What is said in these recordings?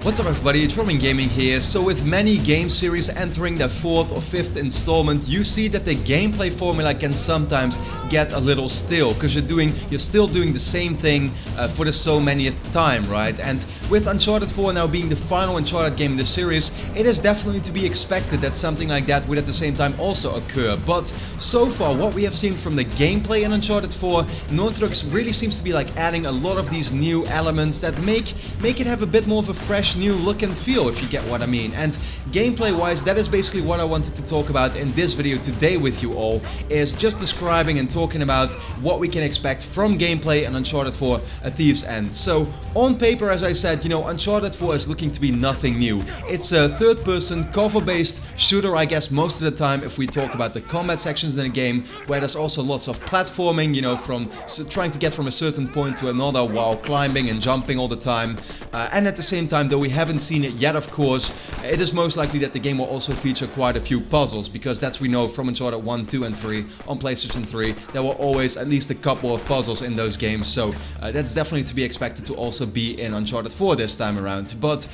What's up everybody, it's Roman Gaming here. So with many game series entering their 4th or 5th installment, you see that the gameplay formula can sometimes get a little stale, because you're still doing the same thing for the so manyth time, right? And with Uncharted 4 now being the final Uncharted game in the series, it is definitely to be expected that something like that would at the same time also occur. But so far what we have seen from the gameplay in Uncharted 4, Naughty Dog really seems to be like adding a lot of these new elements that make it have a bit more of a fresh new look and feel, if you get what I mean. And gameplay wise, that is basically what I wanted to talk about in this video today with you all, is just describing and talking about what we can expect from gameplay in Uncharted 4 A Thief's End. So on paper, as I said, you know, Uncharted 4 is looking to be nothing new. It's a third person cover based shooter, I guess, most of the time, if we talk about the combat sections in the game, where there's also lots of platforming, you know, from trying to get from a certain point to another while climbing and jumping all the time. And at the same time, though we haven't seen it yet, of course, it is most likely that the game will also feature quite a few puzzles, because that's we know from Uncharted 1, 2 and 3 on PlayStation 3, there were always at least a couple of puzzles in those games, so that's definitely to be expected to also be in Uncharted 4 this time around. But,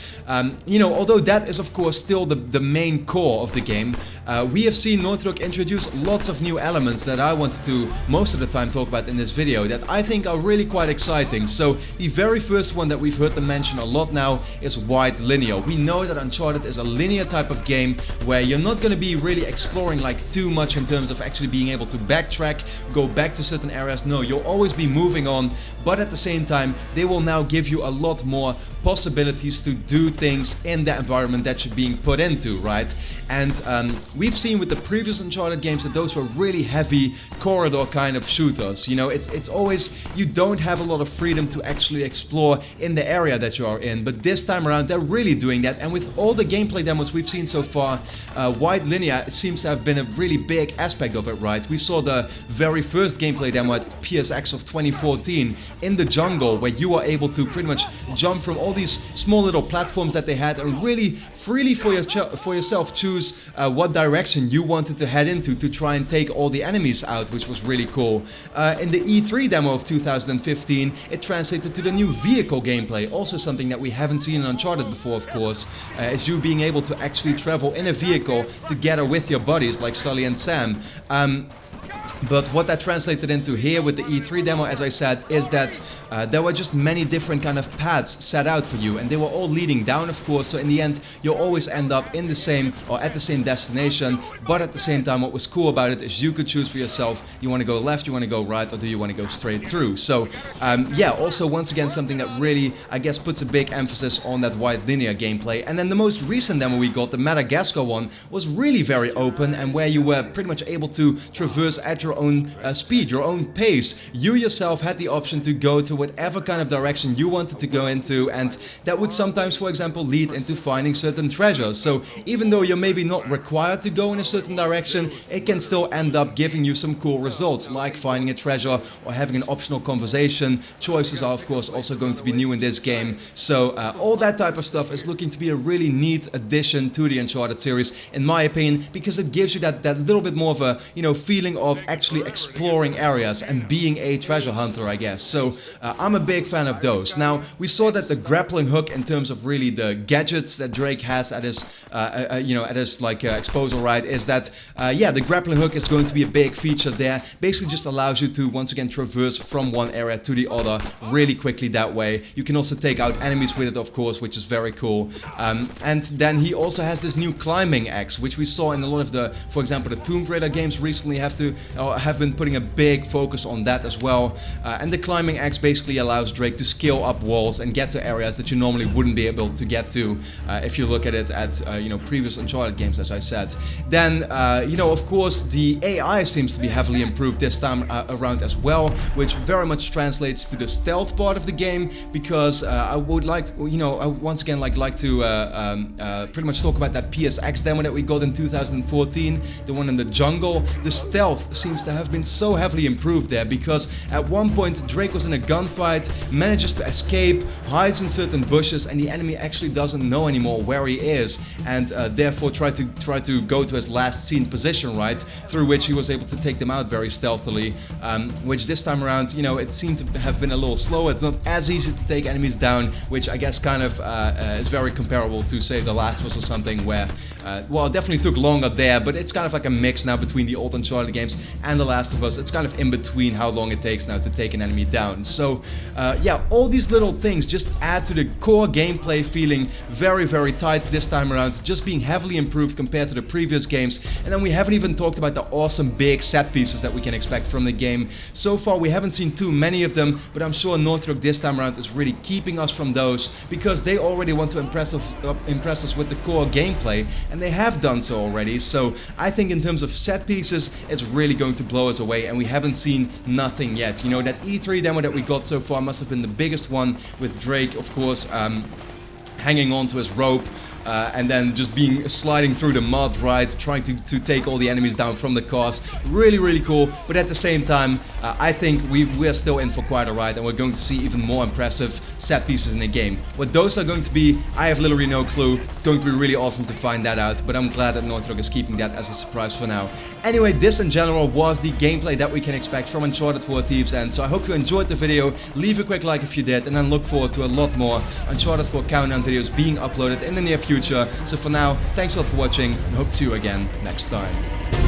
you know, although that is of course still the main core of the game, we have seen Naughty Dog introduce lots of new elements that I wanted to most of the time talk about in this video that I think are really quite exciting. So the very first one that we've heard them mention a lot now is wide linear. We know that Uncharted is a linear type of game where you're not going to be really exploring like too much in terms of actually being able to backtrack, go back to certain areas. No, you'll always be moving on, but at the same time they will now give you a lot more possibilities to do things in the environment that you're being put into, right? And we've seen with the previous Uncharted games that those were really heavy corridor kind of shooters. You know, it's always, you don't have a lot of freedom to actually explore in the area that you are in, but this time around they're really doing that. And with all the gameplay demos we've seen so far, wide linear seems to have been a really big aspect of it, right? We saw the very first gameplay demo at PSX of 2014 in the jungle, where you were able to pretty much jump from all these small little platforms that they had and really freely for yourself choose what direction you wanted to head into to try and take all the enemies out, which was really cool. In the E3 demo of 2015, it translated to the new vehicle gameplay, also something that we haven't seen in Uncharted before, of course, is you being able to actually travel in a vehicle together with your buddies like Sully and Sam. But what that translated into here with the E3 demo, as I said, is that there were just many different kind of paths set out for you, and they were all leading down, of course, so in the end you'll always end up in the same or at the same destination. But at the same time, what was cool about it is you could choose for yourself, you want to go left, you want to go right, or do you want to go straight through. So yeah, also once again something that really, I guess, puts a big emphasis on that wide linear gameplay. And then the most recent demo we got, the Madagascar one, was really very open, and where you were pretty much able to traverse at your own speed, your own pace. You yourself had the option to go to whatever kind of direction you wanted to go into, and that would sometimes, for example, lead into finding certain treasures. So even though you're maybe not required to go in a certain direction, it can still end up giving you some cool results, like finding a treasure or having an optional conversation. Choices are of course also going to be new in this game. So all that type of stuff is looking to be a really neat addition to the Uncharted series, in my opinion, because it gives you that little bit more of a, you know, feeling of actually exploring areas and being a treasure hunter, I guess. So I'm a big fan of those. Now, we saw that the grappling hook, in terms of really the gadgets that Drake has at his you know, at his like exposal, right, is that yeah, the grappling hook is going to be a big feature there. Basically just allows you to once again traverse from one area to the other really quickly that way. You can also take out enemies with it, of course, which is very cool. And then he also has this new climbing axe, which we saw in a lot of the, for example, the Tomb Raider games recently have been putting a big focus on that as well. And the climbing axe basically allows Drake to scale up walls and get to areas that you normally wouldn't be able to get to if you look at it at you know, previous Uncharted games, as I said. Then you know, of course, the AI seems to be heavily improved this time around as well, which very much translates to the stealth part of the game, because I would like to, you know, I once again like to pretty much talk about that PSX demo that we got in 2014, the one in the jungle. The stealth seems to have been so heavily improved there, because at one point Drake was in a gunfight, manages to escape, hides in certain bushes, and the enemy actually doesn't know anymore where he is, and therefore try to go to his last seen position, right, through which he was able to take them out very stealthily, which this time around, you know, it seemed to have been a little slower. It's not as easy to take enemies down, which I guess kind of is very comparable to, say, The Last of Us or something, where, well, it definitely took longer there, but it's kind of like a mix now between the old Uncharted games and The Last of Us. It's kind of in between how long it takes now to take an enemy down. So, yeah, all these little things just add to the core gameplay feeling very, very tight this time around, just being heavily improved compared to the previous games. And then we haven't even talked about the awesome big set pieces that we can expect from the game. So far we haven't seen too many of them, but I'm sure Naughty Dog this time around is really keeping us from those, because they already want to impress us with the core gameplay, and they have done so already. So I think in terms of set pieces, it's really going to blow us away, and we haven't seen nothing yet. You know, that E3 demo that we got so far must have been the biggest one, with Drake, of course, hanging on to his rope, and then just sliding through the mud, right, trying to take all the enemies down from the cars. Really, really cool, but at the same time, I think we're still in for quite a ride, and we're going to see even more impressive set pieces in the game. What those are going to be, I have literally no clue. It's going to be really awesome to find that out, but I'm glad that Naughty Dog is keeping that as a surprise for now. Anyway, this in general was the gameplay that we can expect from Uncharted 4: Thieves End, so I hope you enjoyed the video. Leave a quick like if you did, and then look forward to a lot more Uncharted 4 countdown videos being uploaded in the near future. So for now, thanks a lot for watching, and hope to see you again next time.